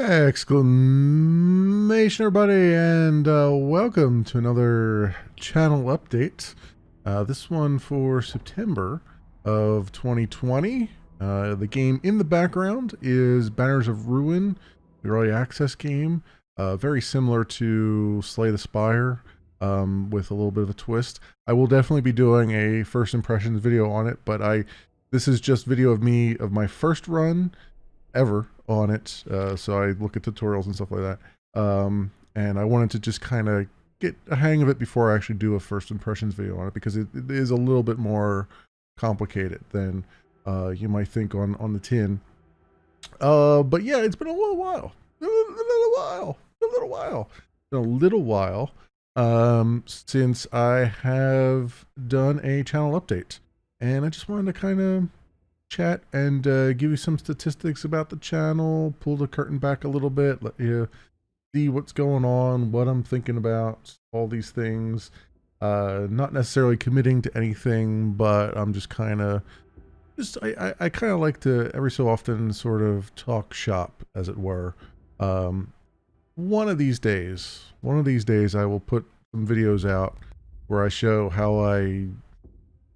Exclamation, everybody, and welcome to another channel update. This one for September of 2020. The game in the background is Banners of Ruin, the early access game, very similar to Slay the Spire, with a little bit of a twist. I will definitely be doing a first impressions video on it, but this is just video of me of my first run ever on it, so I look at tutorials and stuff like that, and I wanted to just kind of get a hang of it before I actually do a first impressions video on it, because it is a little bit more complicated than you might think on the tin. But yeah, it's been a little while, since I have done a channel update, and I just wanted to kind of chat and give you some statistics about the channel, pull the curtain back a little bit, let you see what's going on, what I'm thinking about, all these things. Not necessarily committing to anything, but I'm just kind of I kind of like to every so often sort of talk shop, as it were. One of these days I will put some videos out where I show how I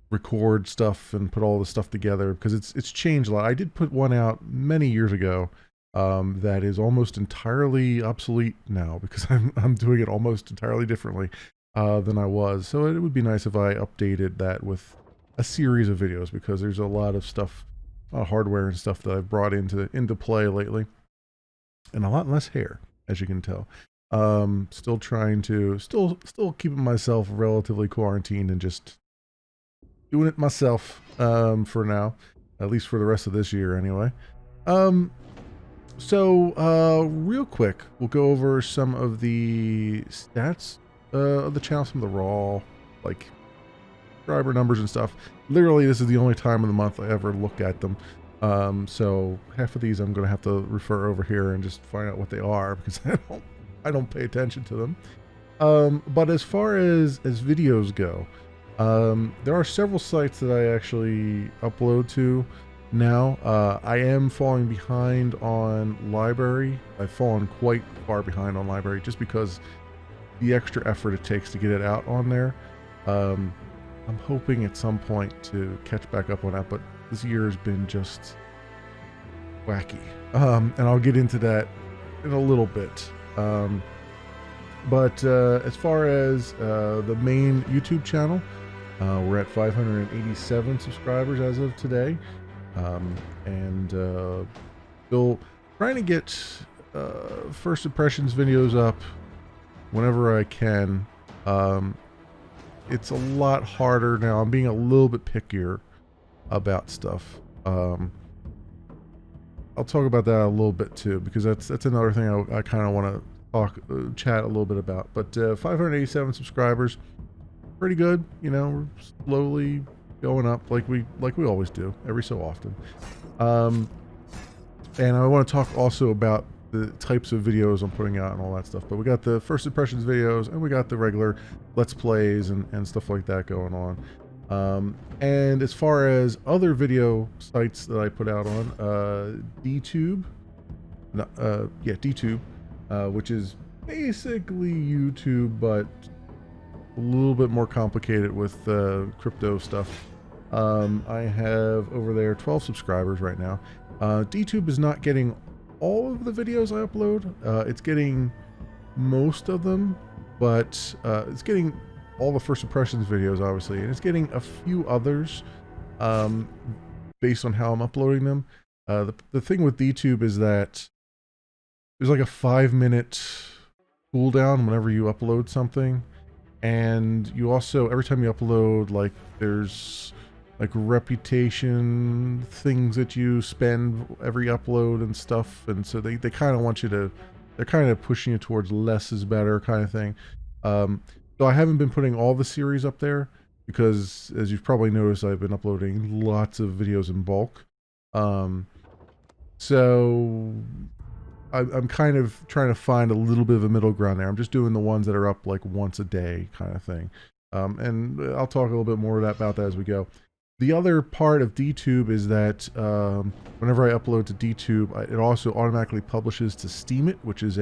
record stuff and put all the stuff together, because it's changed a lot. I did put one out many years ago that is almost entirely obsolete now, because I'm doing it almost entirely differently than I was. So it would be nice if I updated that with a series of videos, because there's a lot of stuff, hardware and stuff that I've brought into play lately, and a lot less hair, as you can tell. Still trying to still keeping myself relatively quarantined and just doing it myself for now, at least for the rest of this year anyway. So real quick, we'll go over some of the stats of the channel, some of the raw, like, subscriber numbers and stuff. Literally, this is the only time of the month I ever look at them. So half of these I'm going to have to refer over here and just find out what they are, because I don't pay attention to them. But as far as videos go, there are several sites that I actually upload to now. I am falling behind on Library. I've fallen quite far behind on Library, just because the extra effort it takes to get it out on there. I'm hoping at some point to catch back up on that, but this year has been just wacky. And I'll get into that in a little bit. But as far as the main YouTube channel, we're at 587 subscribers as of today, and still trying to get first impressions videos up whenever I can. It's a lot harder now. I'm being a little bit pickier about stuff. I'll talk about that a little bit too, because that's another thing I kind of want to chat a little bit about. But 587 subscribers, pretty good. You know, we're slowly going up, like we always do every so often. And I want to talk also about the types of videos I'm putting out and all that stuff. But we got the first impressions videos, and we got the regular let's plays and stuff like that going on. And as far as other video sites that I put out on, DTube, DTube, which is basically YouTube, but a little bit more complicated with crypto stuff. I have over there 12 subscribers right now. DTube is not getting all of the videos I upload. It's getting most of them, but it's getting all the first impressions videos, obviously, and it's getting a few others based on how I'm uploading them. The thing with DTube is that there's like a 5-minute cooldown whenever you upload something, and you also, every time you upload, like, there's like reputation things that you spend every upload and stuff, and so they kind of want you to, they're kind of pushing you towards less is better kind of thing. So I haven't been putting all the series up there, because as you've probably noticed, I've been uploading lots of videos in bulk. So I'm kind of trying to find a little bit of a middle ground there. I'm just doing the ones that are up like once a day kind of thing. And I'll talk a little bit more about that as we go. The other part of DTube is that whenever I upload to DTube, it also automatically publishes to Steemit, which is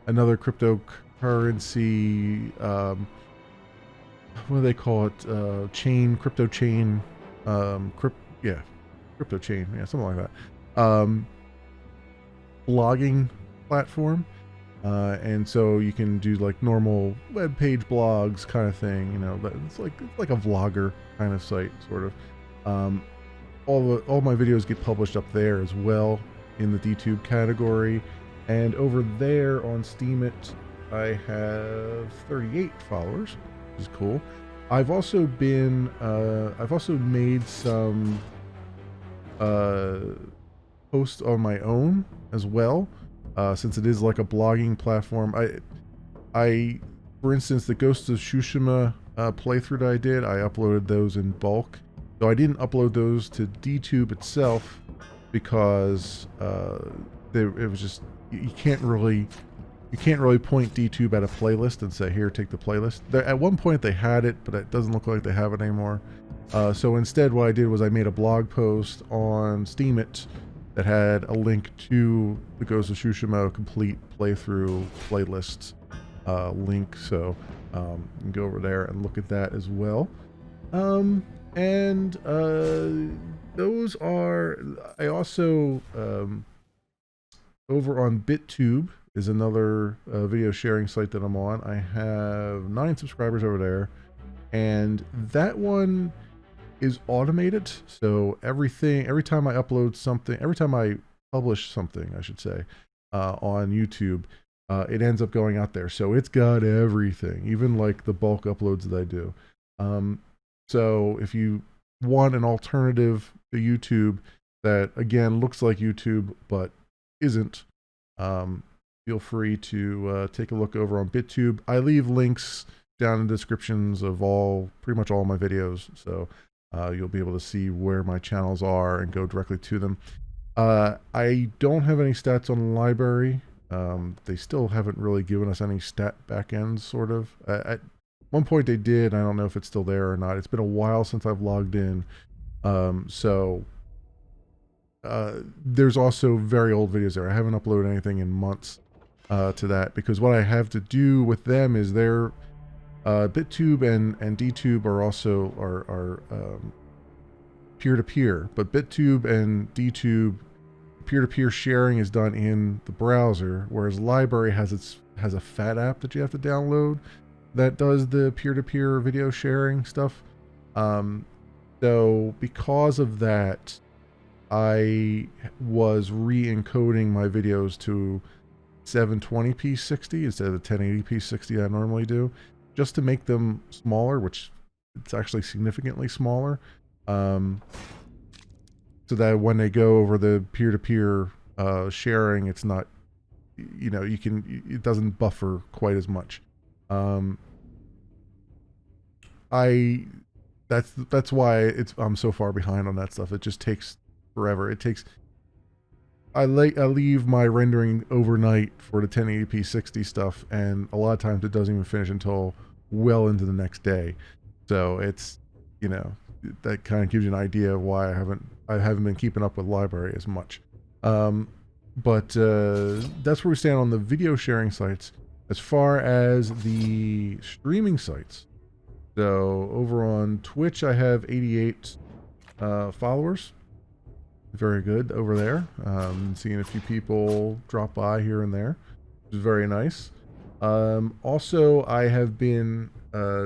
another cryptocurrency. What do they call it? Crypto chain, crypto chain, yeah, something like that. Blogging platform. And so you can do like normal web page blogs kind of thing, you know, but it's like a vlogger kind of site, sort of. All my videos get published up there as well in the DTube category. And over there on Steemit, I have 38 followers, which is cool. I've also made some posts on my own as well. Since it is like a blogging platform, for instance, the Ghost of Tsushima playthrough that I did, I uploaded those in bulk. So I didn't upload those to DTube itself because it was just you can't really point DTube at a playlist and say, here, take the playlist. At one point they had it, but it doesn't look like they have it anymore. So instead, what I did was I made a blog post on Steemit that had a link to the Ghost of Tsushima complete playthrough playlist link, so you can go over there and look at that as well. Those are, I also, over on BitTube is another video sharing site that I'm on. I have 9 subscribers over there, and that one is automated. So every time I upload something, every time I publish something, I should say, on YouTube, it ends up going out there. So it's got everything, even like the bulk uploads that I do. So if you want an alternative to YouTube that again looks like YouTube but isn't, feel free to take a look over on BitTube. I leave links down in the descriptions of pretty much all my videos, so you'll be able to see where my channels are and go directly to them. I don't have any stats on the library. They still haven't really given us any stat backends, sort of. At one point they did. I don't know if it's still there or not. It's been a while since I've logged in. There's also very old videos there. I haven't uploaded anything in months to that, because what I have to do with them is they're BitTube and DTube are also peer-to-peer, but BitTube and DTube peer-to-peer sharing is done in the browser, whereas Library has a FAT app that you have to download that does the peer-to-peer video sharing stuff. So because of that, I was re-encoding my videos to 720p 60 instead of the 1080p 60 I normally do, just to make them smaller, which it's actually significantly smaller, so that when they go over the peer-to-peer sharing, it's not, you know, it doesn't buffer quite as much. That's why I'm so far behind on that stuff. It just takes forever. I leave my rendering overnight for the 1080p 60 stuff, and a lot of times it doesn't even finish until well into the next day. So it's, you know, that kind of gives you an idea of why I haven't been keeping up with Library as much. But that's where we stand on the video sharing sites. As far as the streaming sites, so over on Twitch I have 88 followers. Very good over there. Seeing a few people drop by here and there, which is very nice. Also, I have been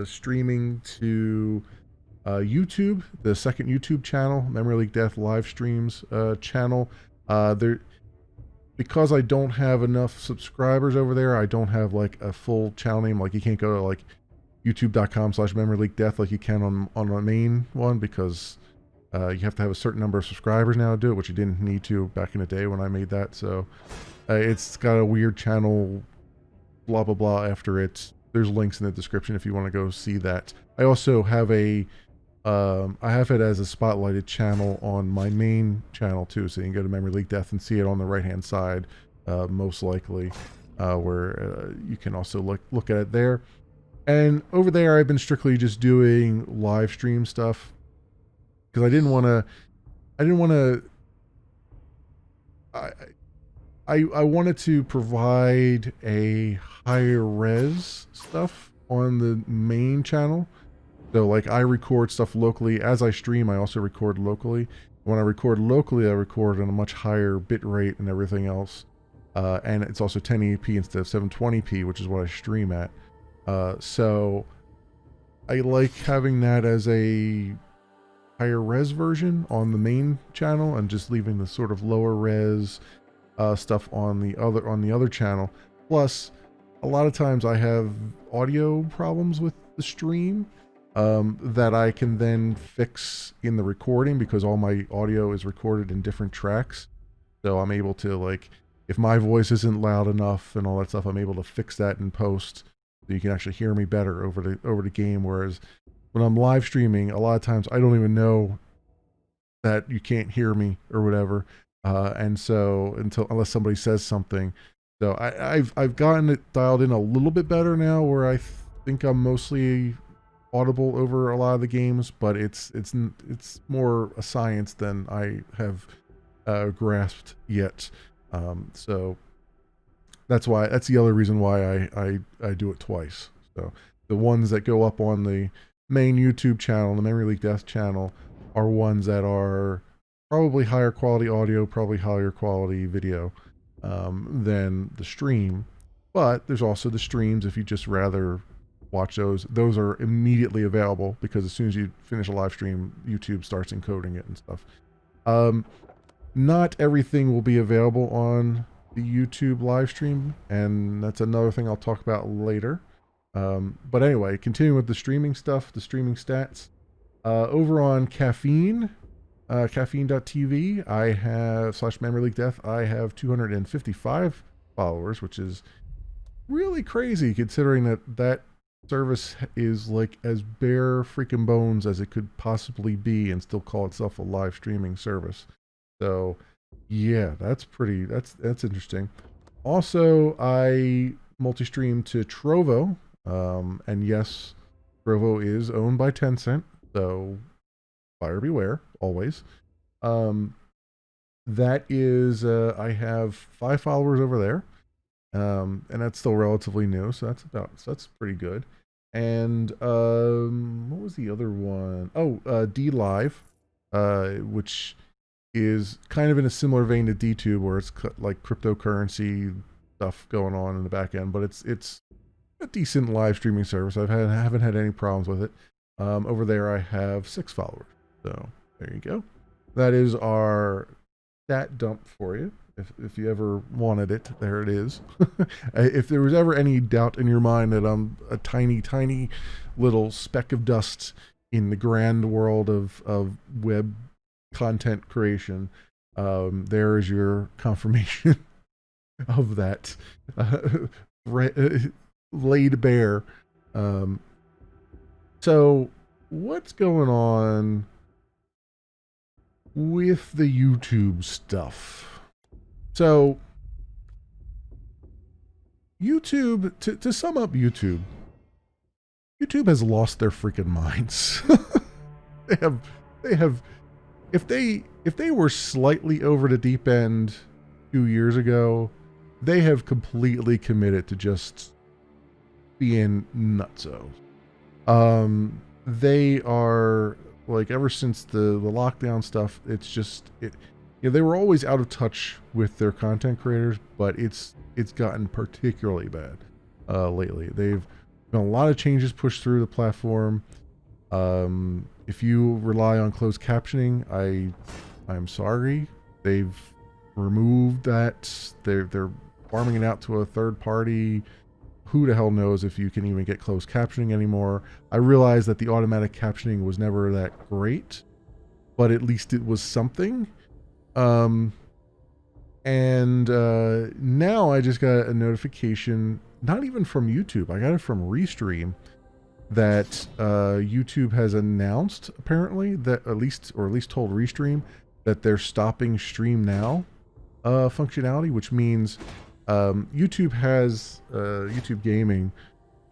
streaming to YouTube, the second YouTube channel, Memory Leak Death live streams channel. Because I don't have enough subscribers over there, I don't have like a full channel name. Like you can't go to like youtube.com/memoryleakdeath like you can on my main one, because you have to have a certain number of subscribers now to do it, which you didn't need to back in the day when I made that. So it's got a weird channel, blah, blah, blah after it. There's links in the description if you want to go see that. I also have I have it as a spotlighted channel on my main channel too. So you can go to Memory Leak Death and see it on the right-hand side, most likely, where you can also look at it there. And over there, I've been strictly just doing live stream stuff. because I didn't want to. I wanted to provide a higher res stuff on the main channel. So like I record stuff locally as I stream. I also record locally. When I record locally, I record on a much higher bit rate and everything else. And it's also 1080p instead of 720p, which is what I stream at. So I like having that as a higher res version on the main channel and just leaving the sort of lower res stuff on the other channel. Plus, a lot of times I have audio problems with the stream that I can then fix in the recording because all my audio is recorded in different tracks. So I'm able to, like, if my voice isn't loud enough and all that stuff, I'm able to fix that in post so you can actually hear me better over the game. Whereas when I'm live streaming, a lot of times I don't even know that you can't hear me or whatever. And so unless somebody says something. So I've gotten it dialed in a little bit better now where I think I'm mostly audible over a lot of the games, but it's more a science than I have grasped yet. So that's the other reason why I do it twice. So the ones that go up on the main YouTube channel, the Memory Leak Death channel, are ones that are probably higher quality audio, probably higher quality video than the stream. But there's also the streams if you just rather watch those. Those are immediately available because as soon as you finish a live stream, YouTube starts encoding it and stuff. Not everything will be available on the YouTube live stream, and that's another thing I'll talk about later. But anyway, continuing with the streaming stuff, the streaming stats. Over on Caffeine, caffeine.tv, I have /MemoryLeakDeath, I have 255 followers, which is really crazy considering that service is like as bare freaking bones as it could possibly be and still call itself a live streaming service. So yeah, that's interesting. Also, I multi-stream to Trovo, and yes, Trovo is owned by Tencent, so buyer beware, always. That is, I have 5 followers over there, and that's still relatively new, so that's pretty good. And what was the other one? Oh, D Live, which is kind of in a similar vein to DTube, where it's like cryptocurrency stuff going on in the back end, but it's a decent live streaming service. Haven't had any problems with it. Over there I have 6 followers. So there you go. That is our stat dump for you. If you ever wanted it, there it is. If there was ever any doubt in your mind that I'm a tiny, tiny little speck of dust in the grand world of web content creation, there is your confirmation of that laid bare. So what's going on with the YouTube stuff? So YouTube, to sum up YouTube has lost their freaking minds. they have if they were slightly over the deep end 2 years ago, they have completely committed to just being nutso. They are, like, ever since the lockdown stuff, it's just they were always out of touch with their content creators, but it's gotten particularly bad lately. They've done a lot of changes pushed through the platform. If you rely on closed captioning, I'm sorry. They've removed that. They're farming it out to a third party. Who the hell knows if you can even get closed captioning anymore? I realize that the automatic captioning was never that great, but at least it was something. And now I just got a notification, not even from YouTube, I got it from Restream, that YouTube has announced, apparently, that at least told Restream that they're stopping Stream Now functionality, which means YouTube Gaming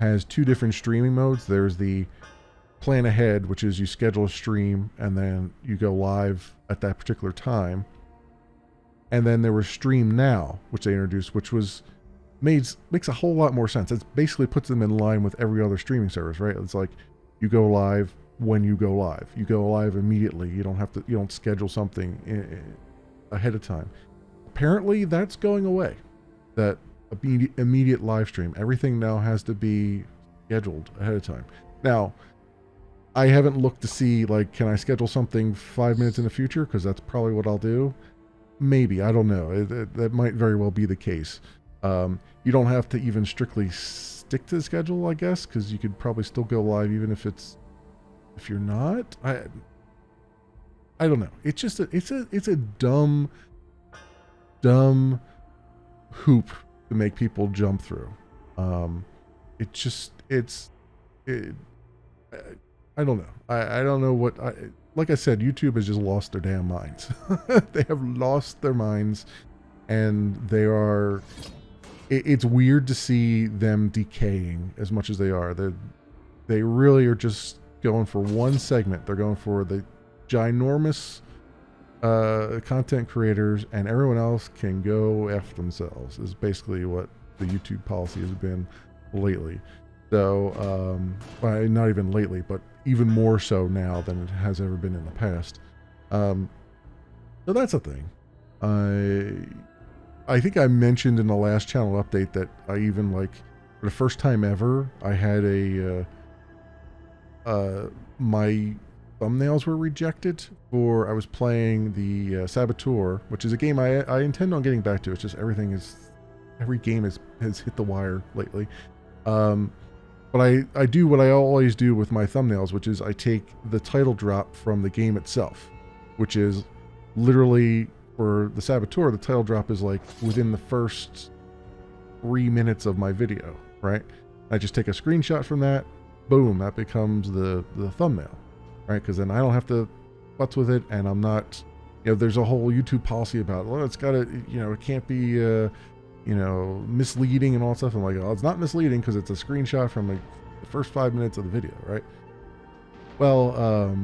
has 2 different streaming modes. There's the plan ahead, which is you schedule a stream and then you go live at that particular time. And then there was Stream Now, which they introduced, which was makes a whole lot more sense. It basically puts them in line with every other streaming service, right? It's like you go live when you go live. You go live immediately. You don't schedule something ahead of time. Apparently that's going away. That immediate live stream. Everything now has to be scheduled ahead of time. Now, I haven't looked to see, like, can I schedule something 5 minutes in the future? Because that's probably what I'll do. Maybe, I don't know. That might very well be the case. You don't have to even strictly stick to the schedule, I guess, because you could probably still go live even if you're not. I don't know. It's just it's a dumb hoop to make people jump through. I don't know. I don't know what like I said, YouTube has just lost their damn minds. They have lost their minds, and they are. It's weird to see them decaying as much as they are. They really are just going for one segment. They're going for the ginormous content creators, and everyone else can go F themselves, is basically what the YouTube policy has been lately. So, not even lately, but even more so now than it has ever been in the past. So that's a thing. I think I mentioned in the last channel update that I even, like, for the first time ever, I had my thumbnails were rejected for, I was playing the Saboteur, which is a game I intend on getting back to. It's just every game has hit the wire lately. But I do what I always do with my thumbnails, which is I take the title drop from the game itself, which is literally, for the Saboteur, the title drop is like within the first 3 minutes of my video, right? I just take a screenshot from that, boom, that becomes the thumbnail, right? Because then I don't have to futz with it, and I'm not, there's a whole YouTube policy about, well, it's got to, it can't be, misleading and all that stuff. I'm like, oh, it's not misleading because it's a screenshot from the first 5 minutes of the video, right? Well,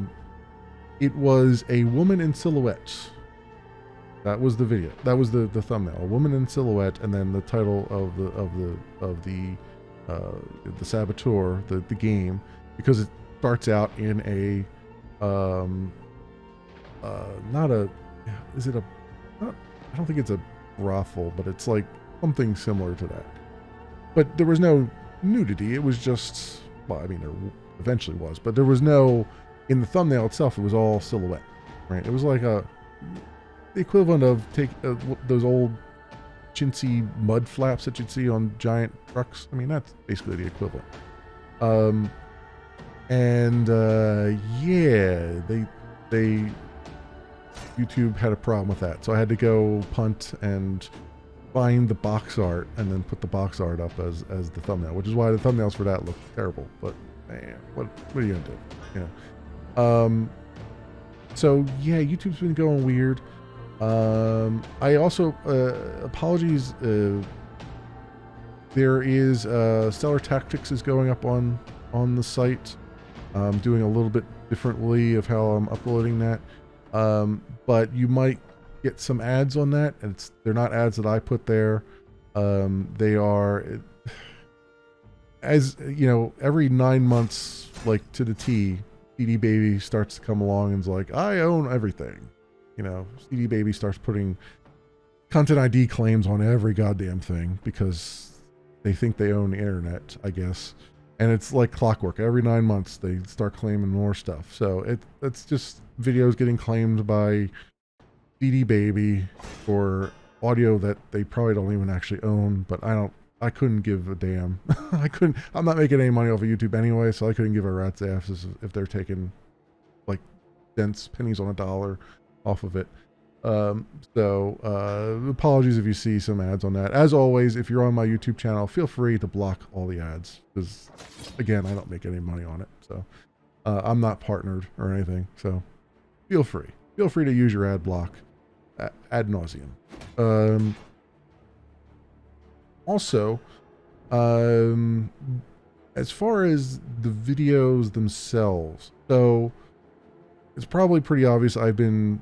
it was a woman in silhouette. That was the video. That was the thumbnail. A woman in silhouette, and then the title of the Saboteur, the game, because it starts out in a I don't think it's a brothel, but it's like something similar to that. But there was no nudity. It was just, well, I mean, there eventually was, but there was no, in the thumbnail itself, it was all silhouette, right? It was like the equivalent of those old chintzy mud flaps that you'd see on giant trucks. I mean, that's basically the equivalent. YouTube had a problem with that, so I had to go punt and find the box art and then put the box art up as the thumbnail, which is why the thumbnails for that look terrible. But man, what are you gonna do? So yeah, YouTube's been going weird. I also apologies. There is Stellar Tactics is going up on the site. I'm doing a little bit differently of how I'm uploading that. But you might get some ads on that, and they're not ads that I put there. They are, as you know, every 9 months, like to the T, CD Baby starts to come along and is like, I own everything. CD Baby starts putting content ID claims on every goddamn thing because they think they own the internet, I guess. And it's like clockwork. Every 9 months, they start claiming more stuff. So it's just videos getting claimed by CD Baby for audio that they probably don't even actually own. But I couldn't give a damn. I'm not making any money off of YouTube anyway, so I couldn't give a rat's ass if they're taking like cents, pennies on a dollar off of it. Apologies if you see some ads on that. As always, if you're on my YouTube channel, feel free to block all the ads, because again, I don't make any money on it, so I'm not partnered or anything, so feel free to use your ad block ad nauseum. Also, as far as the videos themselves, so it's probably pretty obvious I've been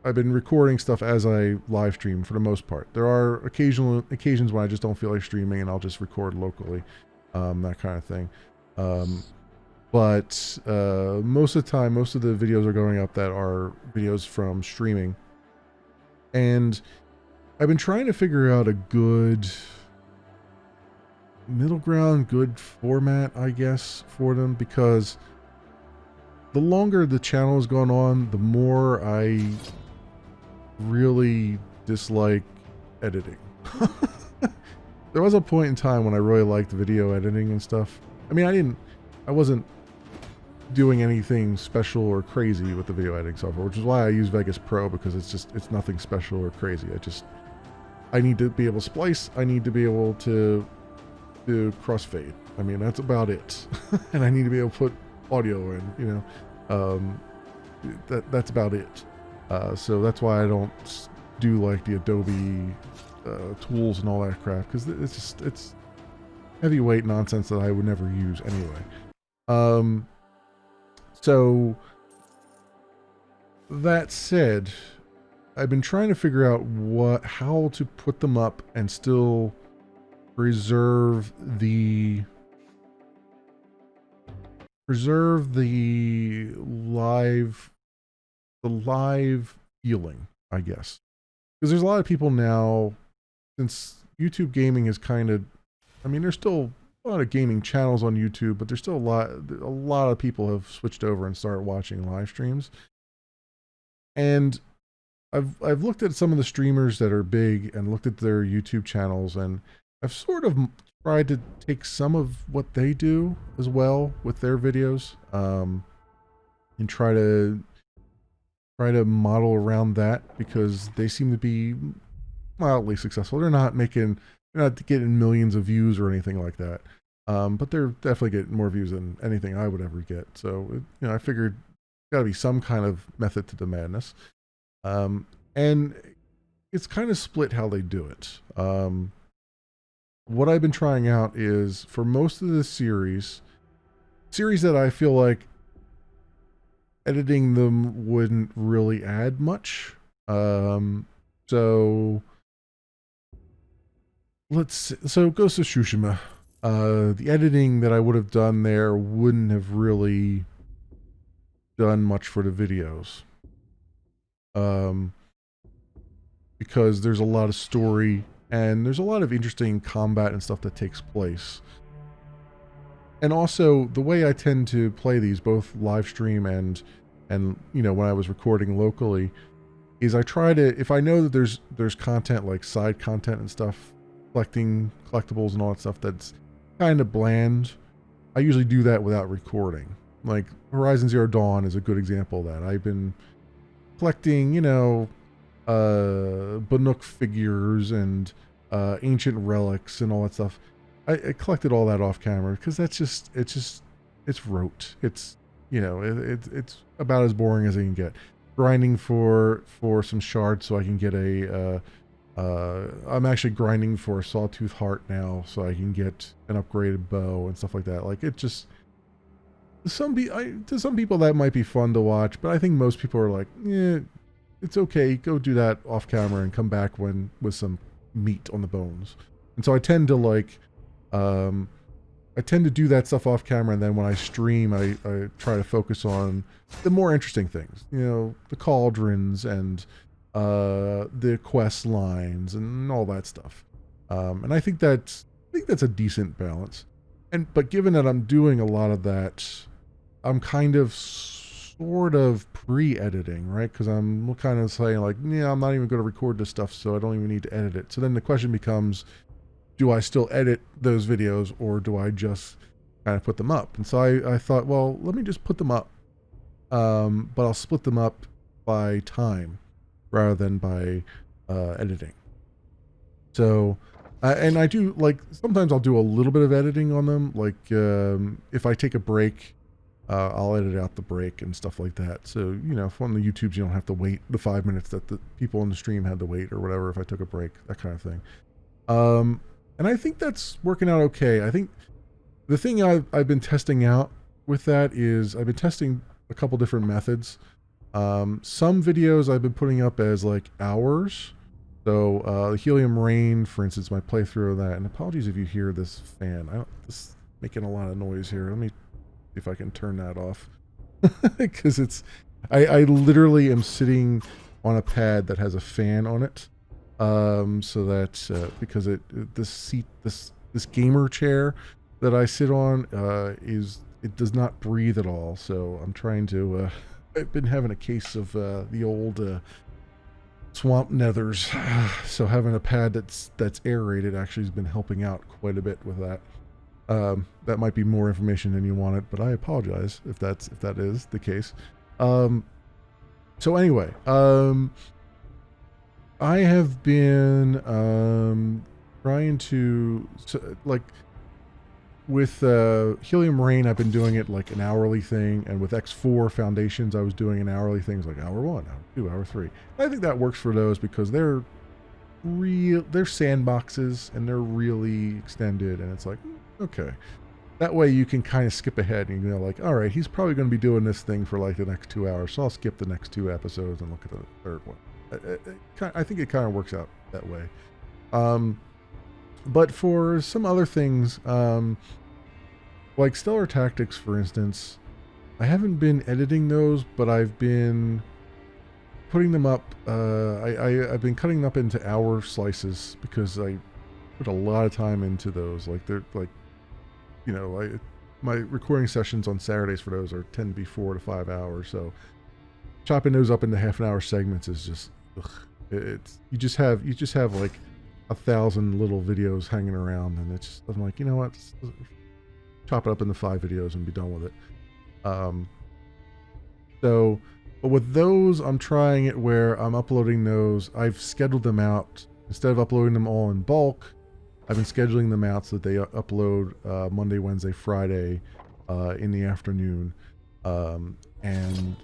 recording stuff as I live stream for the most part. There are occasions when I just don't feel like streaming and I'll just record locally, that kind of thing. But most of the time, most of the videos are going up that are videos from streaming. And I've been trying to figure out a good middle ground, good format, I guess, for them, because the longer the channel has gone on, the more I really dislike editing. There was a point in time when I really liked video editing and stuff. I mean, I wasn't doing anything special or crazy with the video editing software, which is why I use Vegas Pro, because it's nothing special or crazy. I need to be able to splice. I need to be able to do crossfade. I mean, that's about it. And I need to be able to put audio in, you know, that's about it. So that's why I don't do like the Adobe tools and all that crap, because it's heavyweight nonsense that I would never use anyway. So that said, I've been trying to figure out how to put them up and still preserve the live feeling, I guess. Because there's a lot of people now, since YouTube gaming is kind of, I mean, there's still a lot of gaming channels on YouTube, but there's still a lot of people have switched over and started watching live streams. And I've looked at some of the streamers that are big and looked at their YouTube channels, and I've sort of tried to take some of what they do as well with their videos, and try to model around that, because they seem to be mildly successful. They're not getting millions of views or anything like that. But they're definitely getting more views than anything I would ever get. So, I figured gotta be some kind of method to the madness. And it's kind of split how they do it. What I've been trying out is, for most of the series that I feel like editing them wouldn't really add much. So Ghost of Tsushima. The editing that I would have done there wouldn't have really done much for the videos. Because there's a lot of story and there's a lot of interesting combat and stuff that takes place. And also, the way I tend to play these, both live stream and when I was recording locally, is I try to, if I know that there's content, like side content and stuff, collecting collectibles and all that stuff that's kind of bland, I usually do that without recording. Like Horizon Zero Dawn is a good example of that. I've been collecting, Banuk figures and ancient relics and all that stuff. I collected all that off camera because it's rote. It's it's about as boring as I can get. Grinding for some shards so I can get I'm actually grinding for a Sawtooth Heart now so I can get an upgraded bow and stuff like that. Like, it just, to some people that might be fun to watch, but I think most people are like, yeah, it's okay, go do that off camera and come back with some meat on the bones. And so I tend to do that stuff off camera, and then when I stream, I try to focus on the more interesting things, the cauldrons and the quest lines and all that stuff. And I think that's a decent balance. But given that I'm doing a lot of that, I'm kind of sort of pre-editing, right? Because I'm kind of saying like, yeah, I'm not even going to record this stuff, so I don't even need to edit it. So then the question becomes, do I still edit those videos, or do I just kind of put them up? And so I thought, well, let me just put them up, but I'll split them up by time rather than by editing. So, and I do, like, sometimes I'll do a little bit of editing on them. Like, if I take a break, I'll edit out the break and stuff like that. So, if on the YouTubes, you don't have to wait the 5 minutes that the people on the stream had to wait or whatever if I took a break, that kind of thing. And I think that's working out okay. I think the thing I've been testing out with that is I've been testing a couple different methods. Some videos I've been putting up as like hours. So the Helium Rain, for instance, my playthrough of that. And apologies if you hear this fan. This is making a lot of noise here. Let me see if I can turn that off. Because I literally am sitting on a pad that has a fan on it. So that because this gamer chair that I sit on it does not breathe at all. So I'm trying to I've been having a case of the old swamp nethers. So having a pad that's aerated actually has been helping out quite a bit with that. That might be more information than you wanted, but I apologize if that is the case. So anyway, I have been trying to like with Helium Rain, I've been doing it like an hourly thing, and with X4 Foundations, I was doing an hourly thing, like hour 1, hour 2, hour 3. I think that works for those because they're sandboxes and they're really extended, and it's like, okay. That way you can kind of skip ahead and like, all right, he's probably going to be doing this thing for like the next 2 hours, so I'll skip the next 2 episodes and look at the third one. I think it kind of works out that way. But for some other things, like Stellar Tactics, for instance, I haven't been editing those, but I've been putting them up. I've been cutting them up into hour slices because I put a lot of time into those. Like they're like, my recording sessions on Saturdays for those tend to be 4 to 5 hours. So chopping those up into half-an-hour segments is just, you just have like 1,000 little videos hanging around, and I'm like, you know what? Chop it up into 5 videos and be done with it. But with those, I'm trying it where I'm uploading those. I've scheduled them out instead of uploading them all in bulk. I've been scheduling them out so that they upload Monday, Wednesday, Friday in the afternoon. And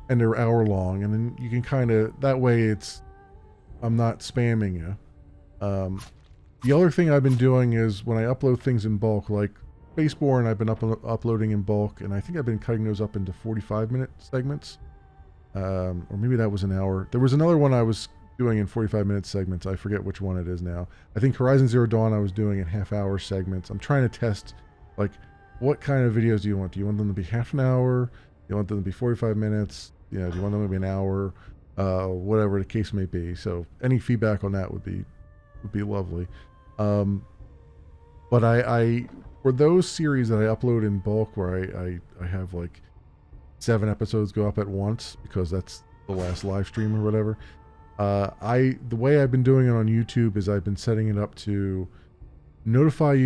they're hour long, and then you can kind of, that way I'm not spamming you. The other thing I've been doing is when I upload things in bulk, like Baseborn, I've been uploading in bulk, and I think I've been cutting those up into 45-minute segments. Or maybe that was an hour. There was another one I was doing in 45-minute segments. I forget which one it is now. I think Horizon Zero Dawn I was doing in half-hour segments. I'm trying to test, like, what kind of videos do you want? Do you want them to be half an hour? Do you want them to be 45 minutes? Do you want them to be an hour? Whatever the case may be. So any feedback on that would be lovely. But I for those series that I upload in bulk, where I have like 7 episodes go up at once because that's the last live stream or whatever. The way I've been doing it on YouTube is I've been setting it up to notify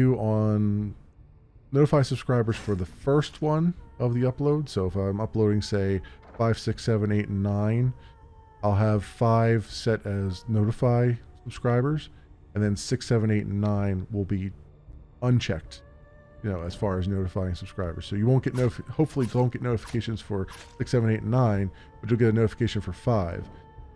subscribers for the first one of the upload. So if I'm uploading, say, 5, 6, 7, 8, and 9, I'll have 5 set as notify subscribers, and then 6, 7, 8, and 9 will be unchecked, as far as notifying subscribers. So you won't get hopefully don't get notifications for 6, 7, 8, and 9, but you'll get a notification for 5.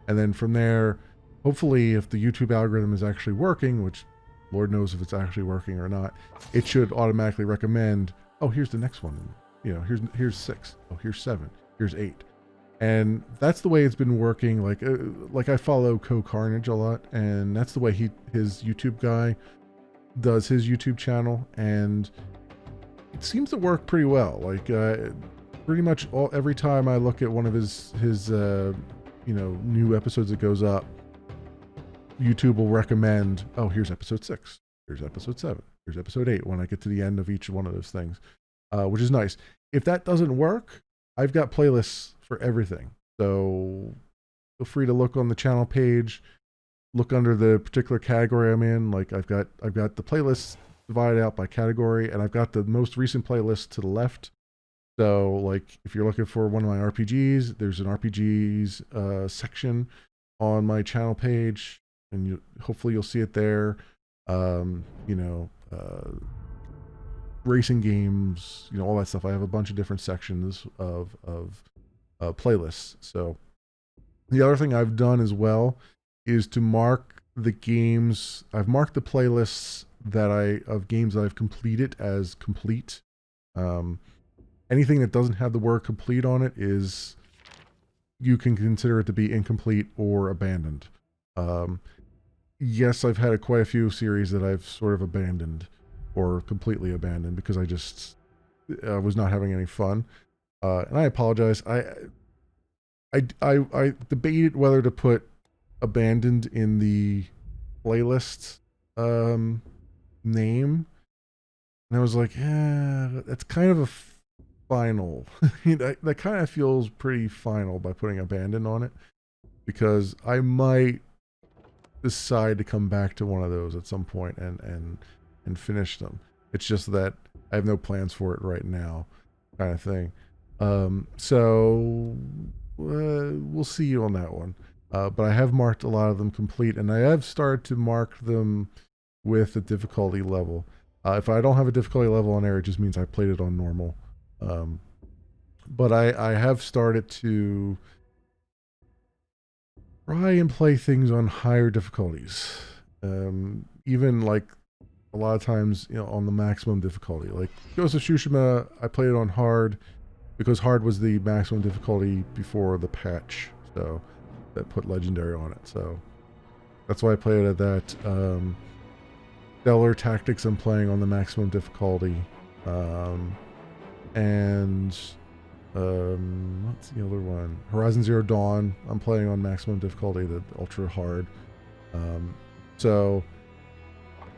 And then from there, hopefully, if the YouTube algorithm is actually working, which Lord knows if it's actually working or not, it should automatically recommend, oh, here's the next one. Here's 6. Oh, here's 7. Here's 8. And that's the way it's been working. Like I follow Co-Carnage a lot, and that's the way his YouTube guy does his YouTube channel, and it seems to work pretty well. Like pretty much every time I look at one of his new episodes that goes up, YouTube will recommend, oh, here's episode 6, here's episode 7, here's episode 8 when I get to the end of each one of those things, which is nice. If that doesn't work, I've got playlists for everything. So feel free to look on the channel page, look under the particular category I'm in. Like I've got the playlists divided out by category, and I've got the most recent playlist to the left. So like if you're looking for one of my RPGs, there's an RPGs section on my channel page, and hopefully you'll see it there. Racing games, all that stuff. I have a bunch of different sections of playlists. So the other thing I've done as well is to mark the games. I've marked the playlists of games that I've completed as complete. Anything that doesn't have the word complete on it is, you can consider it to be incomplete or abandoned. Yes, I've had quite a few series that I've sort of abandoned or completely abandoned because I just was not having any fun. And I apologize. I debated whether to put abandoned in the playlist name, and I was like, that's kind of a final. that kind of feels pretty final by putting abandoned on it, because I might decide to come back to one of those at some point and finish them. It's just that I have no plans for it right now, kind of thing. So we'll see you on that one. But I have marked a lot of them complete, and I have started to mark them with a difficulty level. If I don't have a difficulty level on there, it just means I played it on normal. But I have started to try and play things on higher difficulties. Even like a lot of times, on the maximum difficulty. Like Ghost of Tsushima, I played it on hard because hard was the maximum difficulty before the patch, so that put legendary on it. So that's why I played it at that. Stellar Tactics I'm playing on the maximum difficulty. And what's the other one? Horizon Zero Dawn I'm playing on maximum difficulty, the ultra hard. So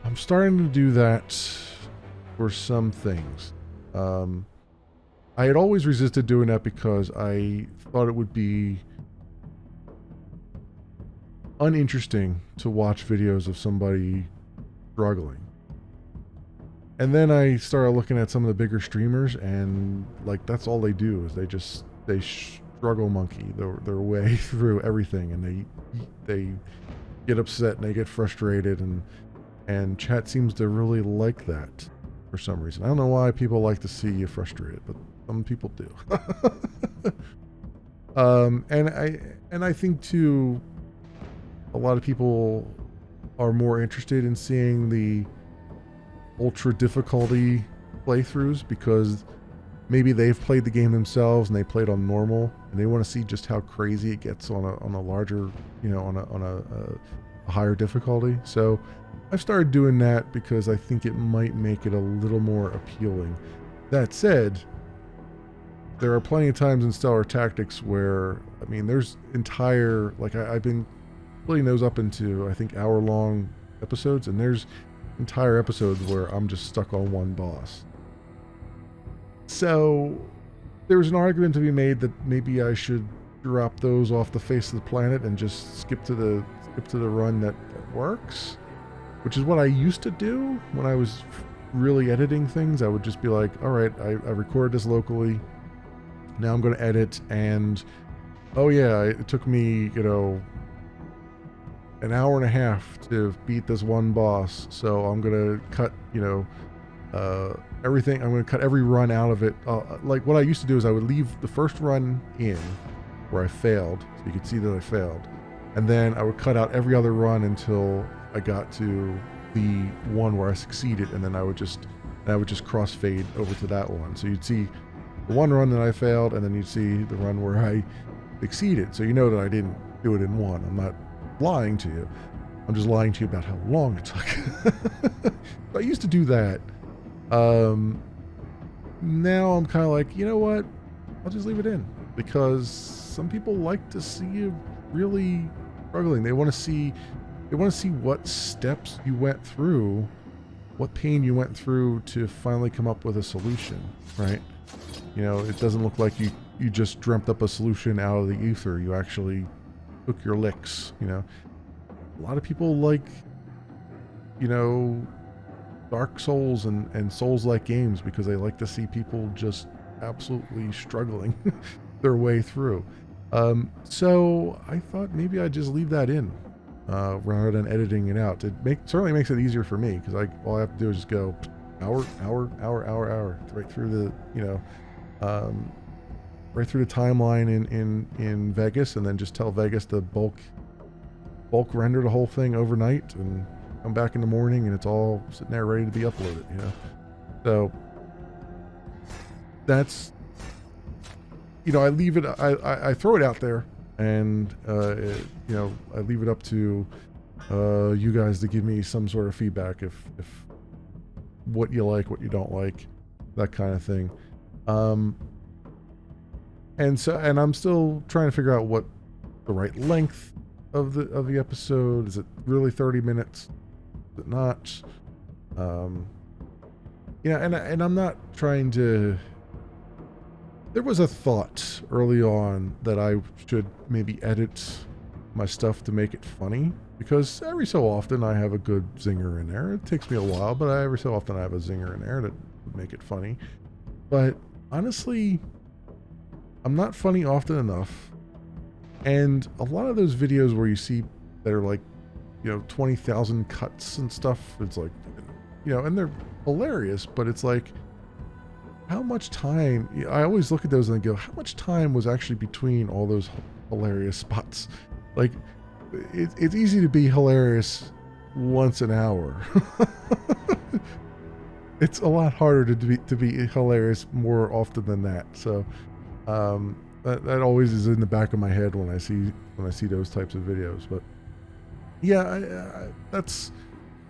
I'm starting to do that for some things. I had always resisted doing that because I thought it would be uninteresting to watch videos of somebody struggling. And then I started looking at some of the bigger streamers, and like that's all they do is they struggle monkey their way through everything, and they get upset and they get frustrated, and chat seems to really like that for some reason. I don't know why people like to see you frustrated, but some people do. And I think too, a lot of people are more interested in seeing the ultra difficulty playthroughs because maybe they've played the game themselves and they played on normal and they want to see just how crazy it gets on a larger, on a higher difficulty. So I've started doing that because I think it might make it a little more appealing. That said, there are plenty of times in Stellar Tactics where, there's entire, I've been splitting those up into, I think, hour-long episodes, and there's entire episodes where I'm just stuck on one boss. So there's an argument to be made that maybe I should drop those off the face of the planet and just skip to the run that works, which is what I used to do when I was really editing things. I would just be like, all right, I recorded this locally. Now I'm going to edit, and oh yeah, it took me, an hour and a half to beat this one boss. So I'm going to cut, everything. I'm going to cut every run out of it. Like what I used to do is I would leave the first run in where I failed, so you could see that I failed. And then I would cut out every other run until I got to the one where I succeeded, and then I would just crossfade over to that one. So you'd see the one run that I failed, and then you'd see the run where I succeeded. So you know that I didn't do it in one. I'm not lying to you. I'm just lying to you about how long it took. I used to do that. Now I'm kind of like, you know what? I'll just leave it in, because some people like to see you really struggling. They want to see what steps you went through, what pain you went through to finally come up with a solution, right? It doesn't look like you just dreamt up a solution out of the ether. You actually took your licks, A lot of people like, Dark Souls and Souls-like games because they like to see people just absolutely struggling their way through. So I thought maybe I'd just leave that in rather than editing it out. It certainly makes it easier for me because all I have to do is just go hour, right through the, right through the timeline in Vegas, and then just tell Vegas to bulk bulk render the whole thing overnight and come back in the morning and it's all sitting there ready to be uploaded, you know. So that's, you know, I leave it, I throw it out there, and you know, I leave it up to you guys to give me some sort of feedback if what you like, what you don't like, that kind of thing. And I'm still trying to figure out what the right length of the episode is. It really 30 minutes? Is it not? Yeah, and I'm not trying to. There was a thought early on that I should maybe edit my stuff to make it funny, because every so often I have a good zinger in there. It takes me a while, but every so often I have a zinger in there to make it funny. But honestly, I'm not funny often enough. And a lot of those videos where you see that are like, you know, 20,000 cuts and stuff, it's like, you know, and they're hilarious, but it's like, how much time, I always look at those and I go, how much time was actually between all those hilarious spots? Like, it's easy to be hilarious once an hour. It's a lot harder to be hilarious more often than that. So that always is in the back of my head when I see those types of videos. But yeah, that's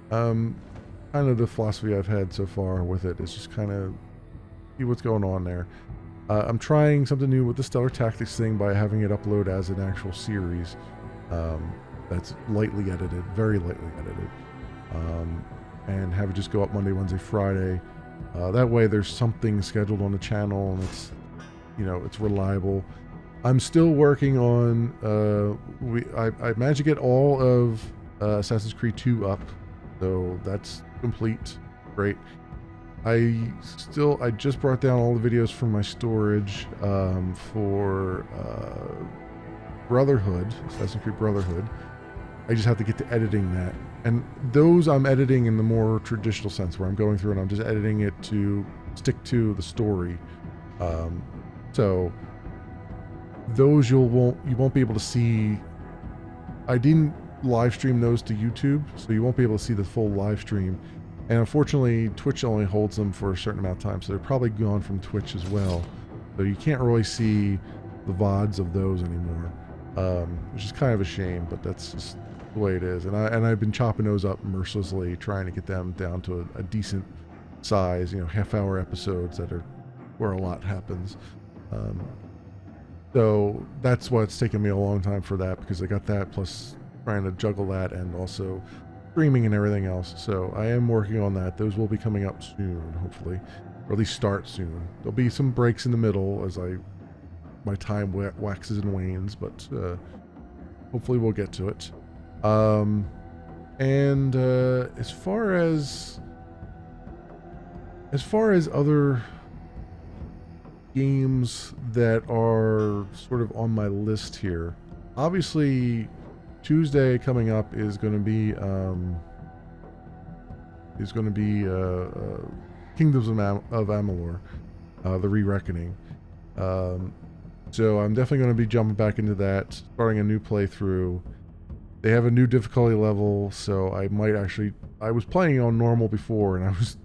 kind of the philosophy I've had so far with it. It's just kind of see what's going on there. I'm trying something new with the Stellar Tactics thing by having it upload as an actual series that's lightly edited, very lightly edited, and have it just go up Monday, Wednesday, Friday. That way there's something scheduled on the channel and it's, you know, it's reliable. I'm still working on, I managed to get all of Assassin's Creed 2 up, so that's complete. Great. I just brought down all the videos from my storage for Brotherhood, Assassin's Creed Brotherhood. I just have to get to editing that. And those I'm editing in the more traditional sense, where I'm going through and I'm just editing it to stick to the story. So those you won't be able to see. I didn't live stream those to YouTube, so you won't be able to see the full live stream. And unfortunately, Twitch only holds them for a certain amount of time, so they're probably gone from Twitch as well. So you can't really see the VODs of those anymore, which is kind of a shame, but that's just the way it is. And I've been chopping those up mercilessly, trying to get them down to a decent size, you know, half-hour episodes that are where a lot happens. So that's why it's taken me a long time for that, because I got that plus trying to juggle that and also streaming and everything else. So I am working on that. Those will be coming up soon, hopefully, or at least start soon. There'll be some breaks in the middle as my time waxes and wanes, but hopefully we'll get to it. And as far as other games that are sort of on my list here, obviously Tuesday coming up is going to be Kingdoms of Amalur, the Re-Reckoning. So I'm definitely going to be jumping back into that, starting a new playthrough. They have a new difficulty level, so I might actually. I was playing on normal before, and I was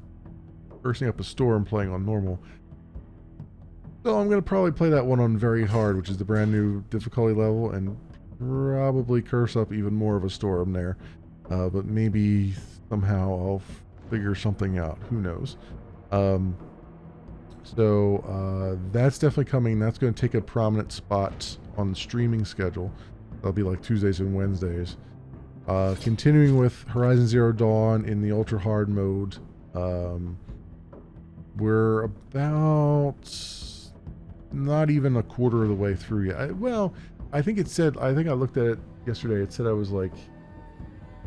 bursting up a storm playing on normal. So I'm going to probably play that one on very hard, which is the brand new difficulty level, and probably curse up even more of a storm there. But maybe somehow I'll figure something out. Who knows? So that's definitely coming. That's going to take a prominent spot on the streaming schedule. That'll be like Tuesdays and Wednesdays. Continuing with Horizon Zero Dawn in the ultra hard mode. We're about not even a quarter of the way through yet. I think it said, I think I looked at it yesterday. It said I was like,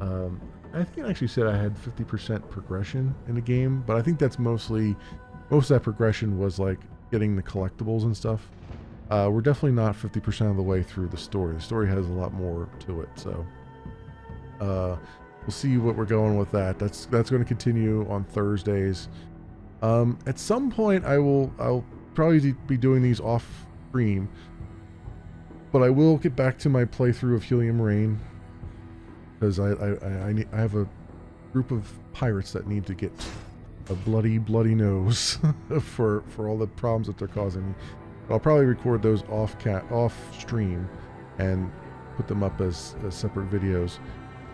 I think it actually said I had 50% progression in the game, but I think that's most of that progression was like getting the collectibles and stuff. We're definitely not 50% of the way through the story. The story has a lot more to it, so we'll see what we're going with that. That's going to continue on Thursdays. At some point, I'll probably be doing these off stream, but I will get back to my playthrough of Helium Rain. because I have a group of pirates that need to get a bloody nose for all the problems that they're causing me. I'll probably record those off stream and put them up as separate videos.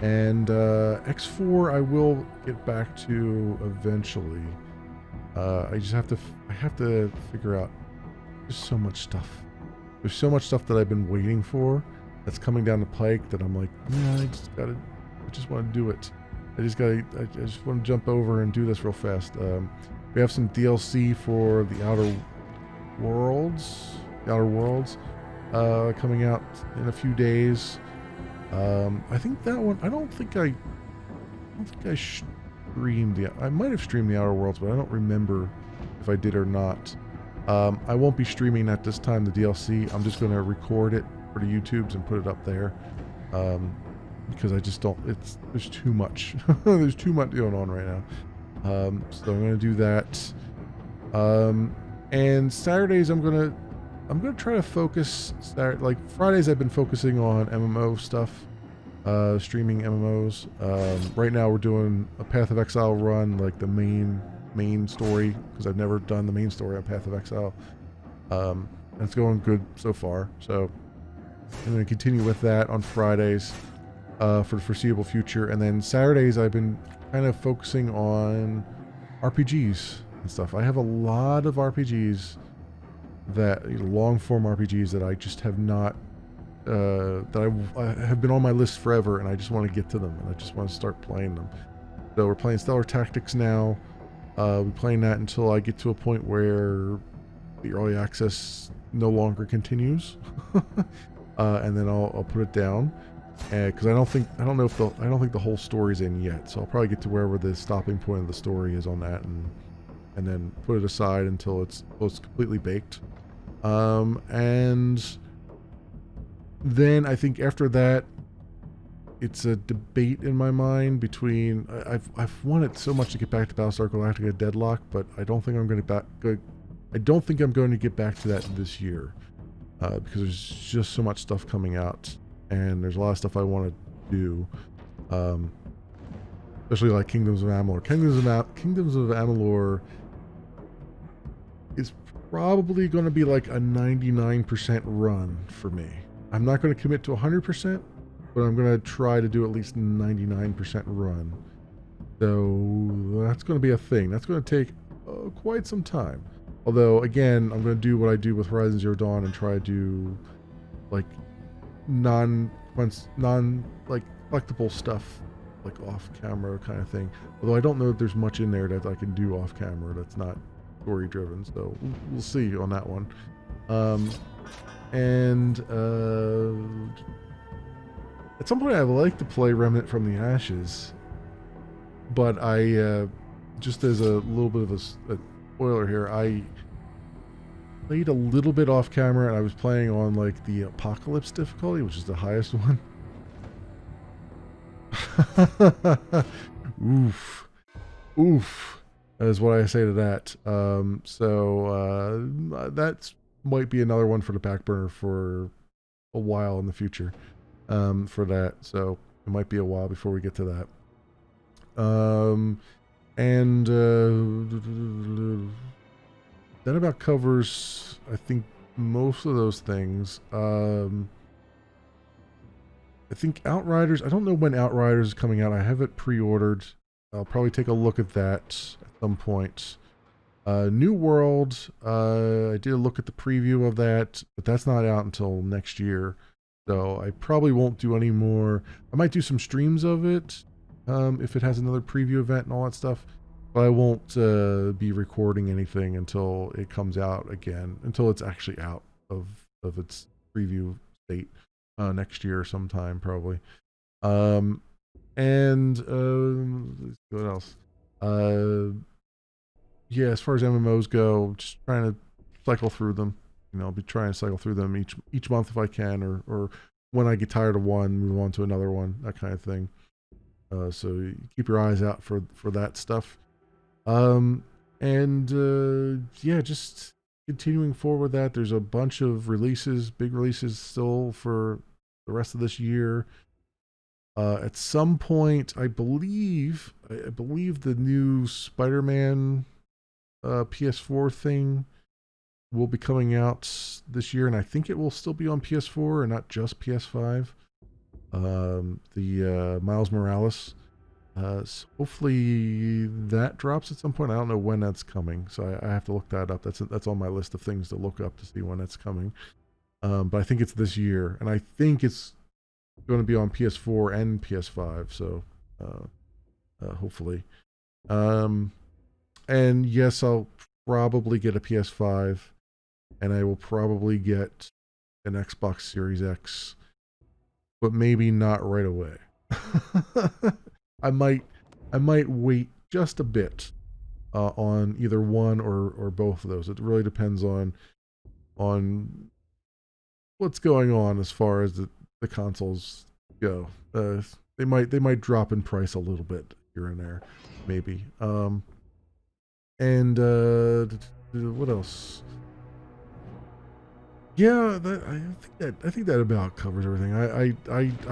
And X4 I will get back to eventually. I just have to figure out. There's so much stuff. There's so much stuff that I've been waiting for that's coming down the pike that I'm like, yeah, I just want to do it. I just want to jump over and do this real fast. We have some DLC for the Outer Worlds, coming out in a few days. I think that one, I don't think I streamed I might have streamed the Outer Worlds, but I don't remember if I did or not. I won't be streaming that this time, the DLC. I'm just going to record it for the YouTubes and put it up there. Because I just don't, there's too much. There's too much going on right now. So I'm going to do that. And Saturdays I'm going to try to focus, like Fridays I've been focusing on MMO stuff, streaming MMOs. Right now we're doing a Path of Exile run, like the main story, because I've never done the main story on Path of Exile. And it's going good so far. So I'm going to continue with that on Fridays for the foreseeable future. And then Saturdays I've been kind of focusing on RPGs and stuff. I have a lot of RPGs that, long form RPGs that I just have not, that I have been on my list forever, and I just want to get to them, and I just want to start playing them. So we're playing Stellar Tactics now. We're playing that until I get to a point where the early access no longer continues, and then I'll put it down, because I don't think the whole story's in yet. So I'll probably get to wherever the stopping point of the story is on that, and then put it aside until it's completely baked. And then I think after that, it's a debate in my mind between I've wanted so much to get back to Battlestar Galactica Deadlock, but I don't think I'm going to get back to that this year, because there's just so much stuff coming out, and there's a lot of stuff I want to do, especially like Kingdoms of Amalur. Kingdoms of Amalur is probably going to be like a 99% run for me. I'm not going to commit to 100%, but I'm going to try to do at least 99% run. So that's going to be a thing. That's going to take quite some time. Although, again, I'm going to do what I do with Horizon Zero Dawn and try to do like collectible stuff, like off camera kind of thing. Although I don't know if there's much in there that I can do off camera that's not story driven. So we'll see on that one. At some point, I would like to play Remnant from the Ashes, but I, just as a little bit of a spoiler here, I played a little bit off camera, and I was playing on like the Apocalypse difficulty, which is the highest one. Oof, that is what I say to that. That might be another one for the back burner for a while in the future. For that, so it might be a while before we get to that. That about covers, I think, most of those things. I think Outriders, I don't know when Outriders is coming out. I have it pre-ordered. I'll probably take a look at that at some point. New World, I did a look at the preview of that, but that's not out until next year. So I probably won't do any more. I might do some streams of it, if it has another preview event and all that stuff. But I won't be recording anything until it comes out again, until it's actually out of its preview state next year sometime probably. What else? Yeah, as far as MMOs go, just trying to cycle through them. I'll be trying to cycle through them each month if I can, or when I get tired of one, move on to another one, that kind of thing. So keep your eyes out for that stuff. Yeah, just continuing forward with that. There's a bunch of big releases still for the rest of this year. At some point, I believe the new Spider-Man PS4 thing will be coming out this year, and I think it will still be on PS4 and not just PS5. The Miles Morales. So hopefully that drops at some point. I don't know when that's coming, so I have to look that up. That's on my list of things to look up to see when that's coming. But I think it's this year, and I think it's going to be on PS4 and PS5. So hopefully, and yes, I'll probably get a PS5, and I will probably get an Xbox Series X, but maybe not right away. I might wait just a bit on either one or both of those. It really depends on what's going on as far as the consoles go. They might drop in price a little bit here and there, maybe. And what else? Yeah, I think that about covers everything. I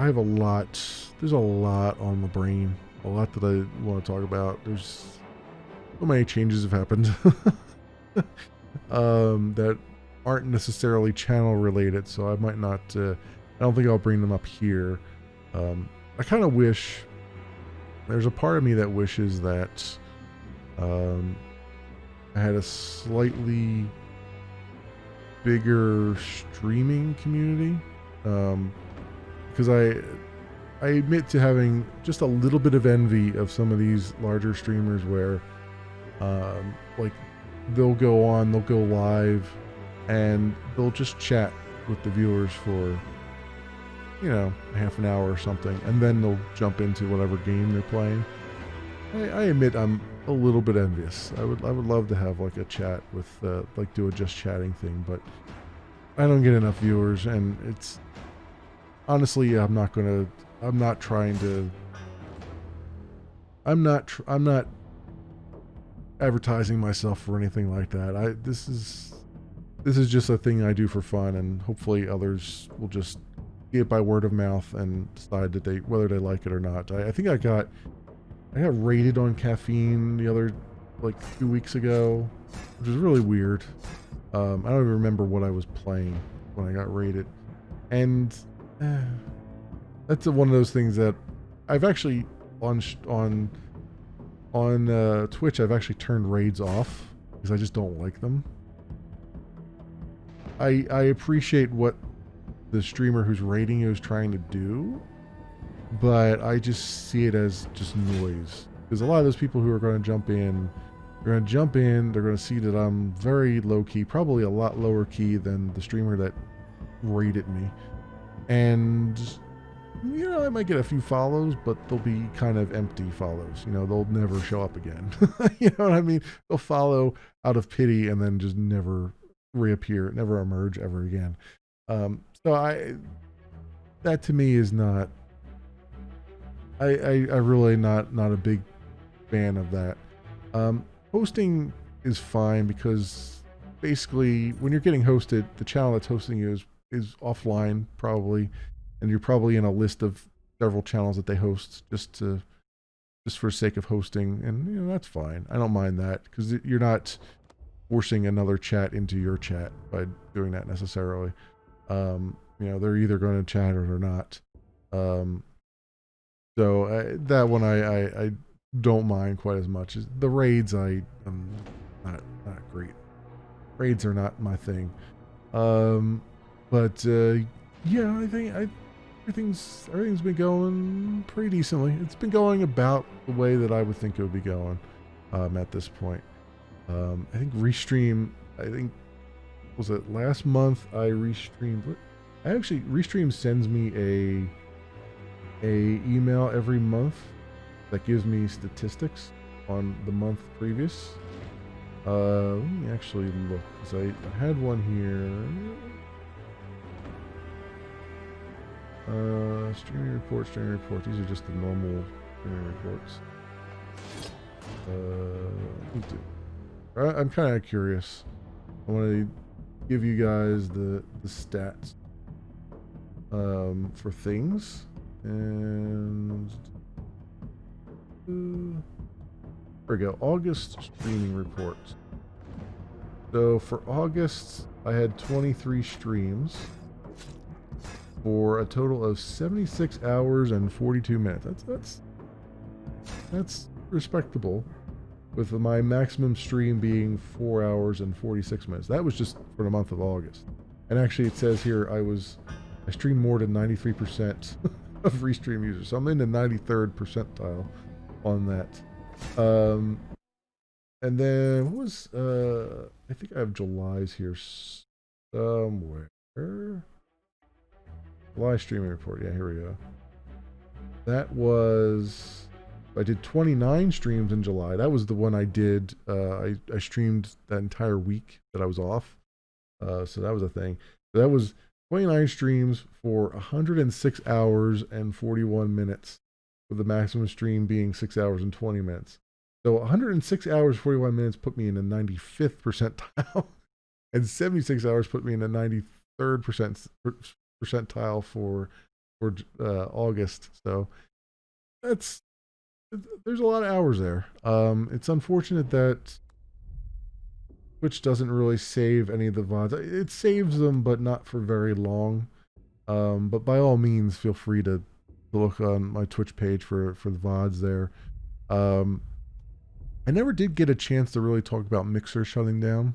have a lot. There's a lot on the brain. A lot that I want to talk about. There's so many changes have happened that aren't necessarily channel related. So I might not. I don't think I'll bring them up here. I kind of wish. There's a part of me that wishes that I had a slightly bigger streaming community, because I admit to having just a little bit of envy of some of these larger streamers where like they'll go live and they'll just chat with the viewers for half an hour or something, and then they'll jump into whatever game they're playing. I admit I'm a little bit envious. I would love to have like a chat with like do a just chatting thing, but I don't get enough viewers, and it's honestly I'm not advertising myself for anything like that. This is just a thing I do for fun, and hopefully others will just see it by word of mouth and decide that whether they like it or not. I think I got rated on Caffeine the other 2 weeks ago, which is really weird. I don't even remember what I was playing when I got rated, and that's one of those things that I've actually launched on Twitch. I've actually turned raids off because I just don't like them. I appreciate what the streamer who's raiding you is trying to do, but I just see it as just noise. Because a lot of those people who are going to jump in, they're going to see that I'm very low key, probably a lot lower key than the streamer that raided me. And, I might get a few follows, but they'll be kind of empty follows. They'll never show up again. You know what I mean? They'll follow out of pity and then just never reappear, never emerge ever again. So that to me is not, I really not a big fan of that. Hosting is fine because basically when you're getting hosted, the channel that's hosting you is offline probably, and you're probably in a list of several channels that they host just for sake of hosting, and that's fine. I don't mind that because you're not forcing another chat into your chat by doing that necessarily. They're either going to chat or they're not. So that one I don't mind quite as much. The raids I'm not great. Raids are not my thing. But yeah, I think everything's been going pretty decently. It's been going about the way that I would think it would be going at this point. I think Restream, was it last month I restreamed? Restream sends me a email every month that gives me statistics on the month previous. Let me actually look, because I had one here. Streaming report. These are just the normal streaming reports. I'm kind of curious. I want to give you guys the stats for things. And there we go. August streaming reports. So for August, I had 23 streams for a total of 76 hours and 42 minutes. That's respectable, with my maximum stream being 4 hours and 46 minutes. That was just for the month of August. And actually it says here I streamed more than 93% of restream users. So I'm in the 93rd percentile on that. And then what was I think I have July's here somewhere. July streaming report. Yeah, here we go. That was, I did 29 streams in July. That was the one I did. I streamed that entire week that I was off. So that was a thing. So that was 29 streams for 106 hours and 41 minutes, with the maximum stream being 6 hours and 20 minutes. So 106 hours, 41 minutes put me in the 95th percentile, and 76 hours put me in the 93rd percentile for August. So there's a lot of hours there. It's unfortunate that Twitch doesn't really save any of the VODs. It saves them, but not for very long. But by all means, feel free to look on my Twitch page for the VODs there. I never did get a chance to really talk about Mixer shutting down.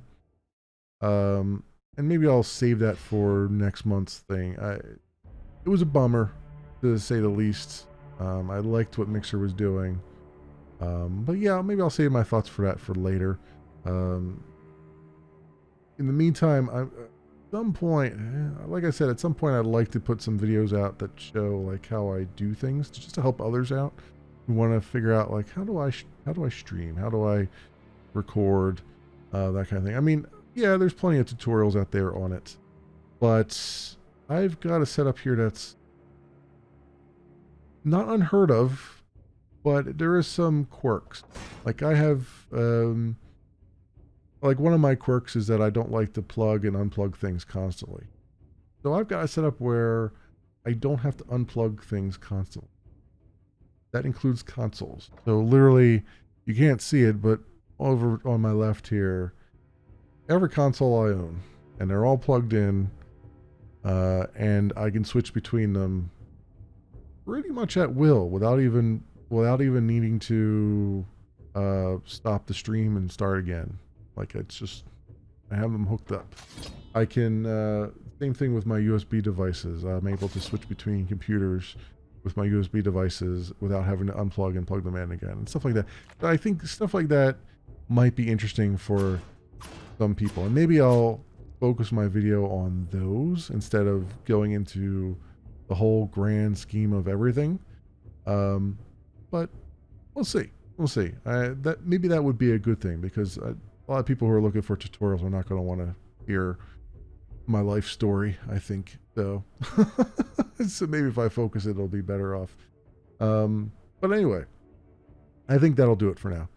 And maybe I'll save that for next month's thing. It was a bummer, to say the least. I liked what Mixer was doing. But yeah, maybe I'll save my thoughts for that for later. In the meantime, at some point, like I said, at some point I'd like to put some videos out that show like how I do things, just to help others out who want to figure out like how do I stream, how do I record, that kind of thing. I mean, yeah, there's plenty of tutorials out there on it, but I've got a setup here that's not unheard of, but there is some quirks. Like I have, like one of my quirks is that I don't like to plug and unplug things constantly. So I've got a setup where I don't have to unplug things constantly. That includes consoles. So literally, you can't see it, but over on my left here, every console I own, and they're all plugged in, and I can switch between them pretty much at will without even needing to stop the stream and start again. Like it's just, I have them hooked up. I can, same thing with my USB devices. I'm able to switch between computers with my USB devices without having to unplug and plug them in again and stuff like that. But I think stuff like that might be interesting for some people, and maybe I'll focus my video on those instead of going into the whole grand scheme of everything. But we'll see. Maybe that would be a good thing, because a lot of people who are looking for tutorials are not going to want to hear my life story, I think. So, so maybe if I focus it, it'll be better off. But anyway, I think that'll do it for now.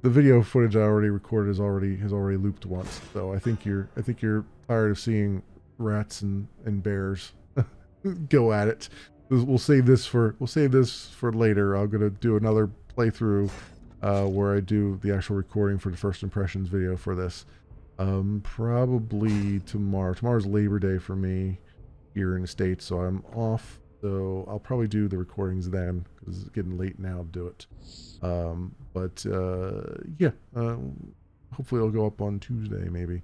The video footage I already recorded has already looped once. So I think you're tired of seeing rats and bears go at it. We'll save this for later. I'm gonna do another playthrough where I do the actual recording for the first impressions video for this. Probably tomorrow. Tomorrow's Labor Day for me here in the States, so I'm off. So I'll probably do the recordings then, because it's getting late now to do it. Yeah, hopefully it'll go up on Tuesday, maybe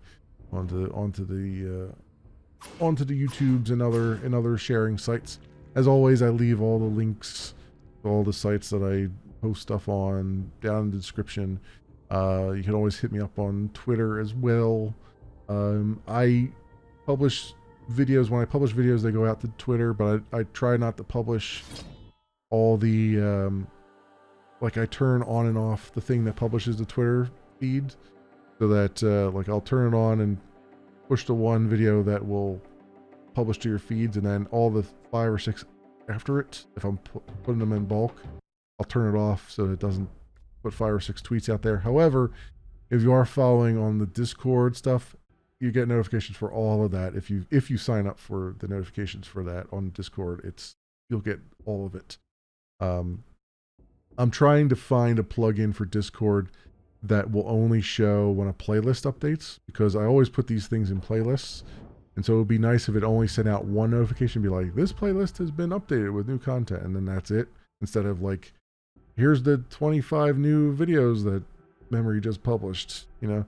onto the YouTubes and other sharing sites. As always, I leave all the links to all the sites that I post stuff on down in the description. You can always hit me up on Twitter as well. I publish videos. When I publish videos, they go out to Twitter, but I try not to publish all the like I turn on and off the thing that publishes the Twitter feed, so that like I'll turn it on and push the one video that will publish to your feeds, and then all the 5 or 6 after it, if I'm putting them in bulk, I'll turn it off so it doesn't put 5 or 6 tweets out there. However, if you are following on the Discord stuff, you get notifications for all of that. If you sign up for the notifications for that on Discord, it's you'll get all of it. I'm trying to find a plugin for Discord that will only show when a playlist updates, because I always put these things in playlists. And so it would be nice if it only sent out one notification, be like, this playlist has been updated with new content, and then that's it. Instead of like, here's the 25 new videos that Memory just published, you know,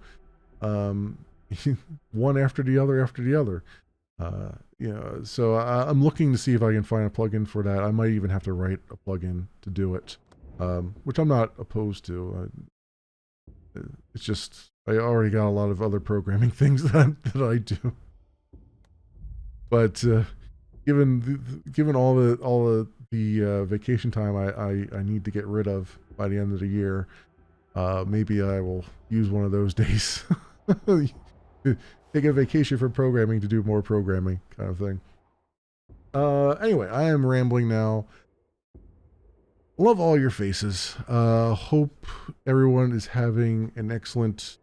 one after the other. You know, so I'm looking to see if I can find a plugin for that. I might even have to write a plugin to do it, which I'm not opposed to. It's just I already got a lot of other programming things that I do. But given all the vacation time I need to get rid of by the end of the year, maybe I will use one of those days. Take a vacation from programming to do more programming, kind of thing. Anyway, I am rambling now. Love all your faces. Hope everyone is having an excellent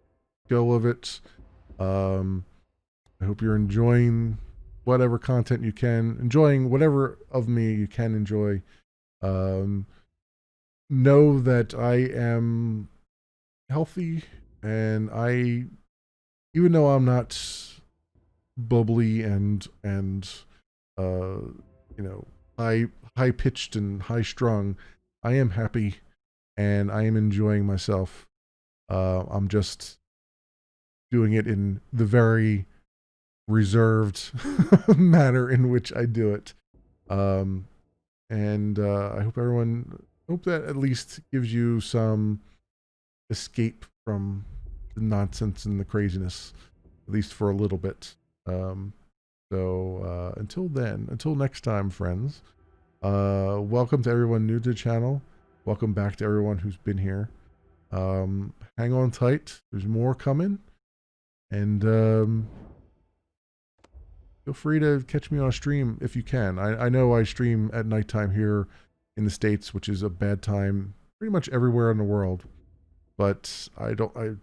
go of it. I hope you're enjoying whatever content you can, enjoying whatever of me you can enjoy. Know that I am healthy, and even though I'm not bubbly and you know, high pitched and high strung, I am happy and I am enjoying myself. I'm just doing it in the very reserved manner in which I do it. And I hope that at least gives you some escape from the nonsense and the craziness, at least for a little bit. So until next time, friends, welcome to everyone new to the channel. Welcome back to everyone who's been here. Hang on tight. There's more coming. And feel free to catch me on a stream if you can. I know I stream at nighttime here in the States, which is a bad time pretty much everywhere in the world. But I don't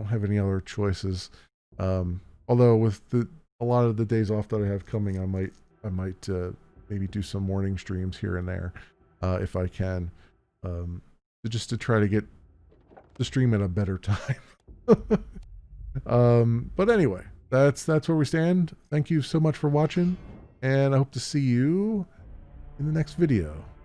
have any other choices. Although with a lot of the days off that I have coming, I might maybe do some morning streams here and there, if I can, just to try to get the stream at a better time. But anyway, that's where we stand. Thank you so much for watching, and I hope to see you in the next video.